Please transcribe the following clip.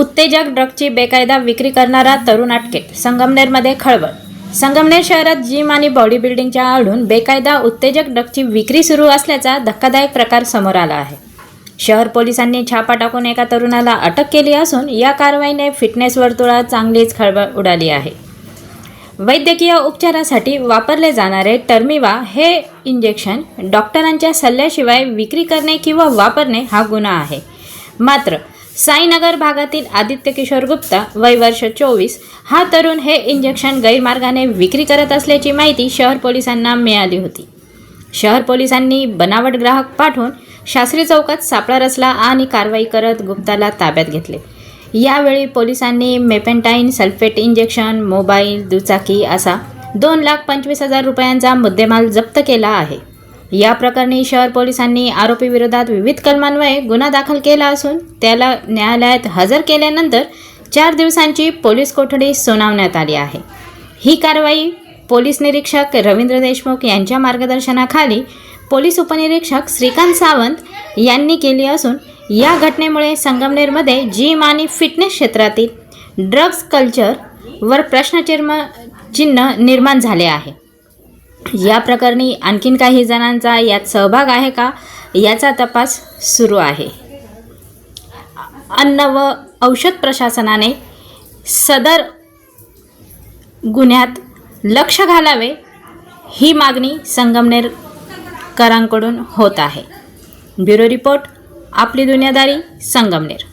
उत्तेजक ड्रगची बेकायदा विक्री करणारा तरुण अटकेत. संगमनेरमध्ये खळबळ. संगमनेर शहरात जिम आणि बॉडी बिल्डिंगच्या आडून बेकायदा उत्तेजक ड्रगची विक्री सुरू असल्याचा धक्कादायक प्रकार समोर आला आहे. शहर पोलिसांनी छापा टाकून एका तरुणाला अटक केली असून या कारवाईने फिटनेस वर्तुळात चांगलीच खळबळ उडाली आहे. वैद्यकीय उपचारासाठी वापरले जाणारे टर्मिवा हे इंजेक्शन डॉक्टरांच्या सल्ल्याशिवाय विक्री करणे किंवा वापरणे हा गुन्हा आहे. मात्र साईनगर भागातील आदित्य किशोर गुप्ता वय वर्ष 24 हा तरुण हे इंजेक्शन गैरमार्गाने विक्री करत असल्याची माहिती शहर पोलिसांना मिळाली होती. शहर पोलिसांनी बनावट ग्राहक पाठवून शास्त्री चौकात सापळा रचला आणि कारवाई करत गुप्ताला ताब्यात घेतले. यावेळी पोलिसांनी मेपेंटाईन सल्फेट इंजेक्शन, मोबाईल, दुचाकी असा 2,25,000 रुपयांचा मुद्देमाल जप्त केला आहे. या प्रकरणी शहर पोलिसांनी आरोपीविरोधात विविध कलमान्वये गुन्हा दाखल केला असून त्याला न्यायालयात हजर केल्यानंतर 4 दिवसांची पोलीस कोठडी सुनावण्यात आली आहे. ही कारवाई पोलीस निरीक्षक रवींद्र देशमुख यांच्या मार्गदर्शनाखाली पोलीस उपनिरीक्षक श्रीकांत सावंत यांनी केली असून या घटनेमुळे संगमनेरमध्ये जिम आणि फिटनेस क्षेत्रातील ड्रग्ज कल्चरवर प्रश्नचिन्ह निर्माण झाले आहे. या प्रकरणी आणखीन काही जणांचा यात सहभाग आहे का याचा तपास सुरू आहे. अन्न व औषध प्रशासनाने सदर गुन्ह्यात लक्ष घालावे ही मागणी संगमनेरकरांकडून होत आहे. ब्युरो रिपोर्ट, आपली दुनियादारी, संगमनेर.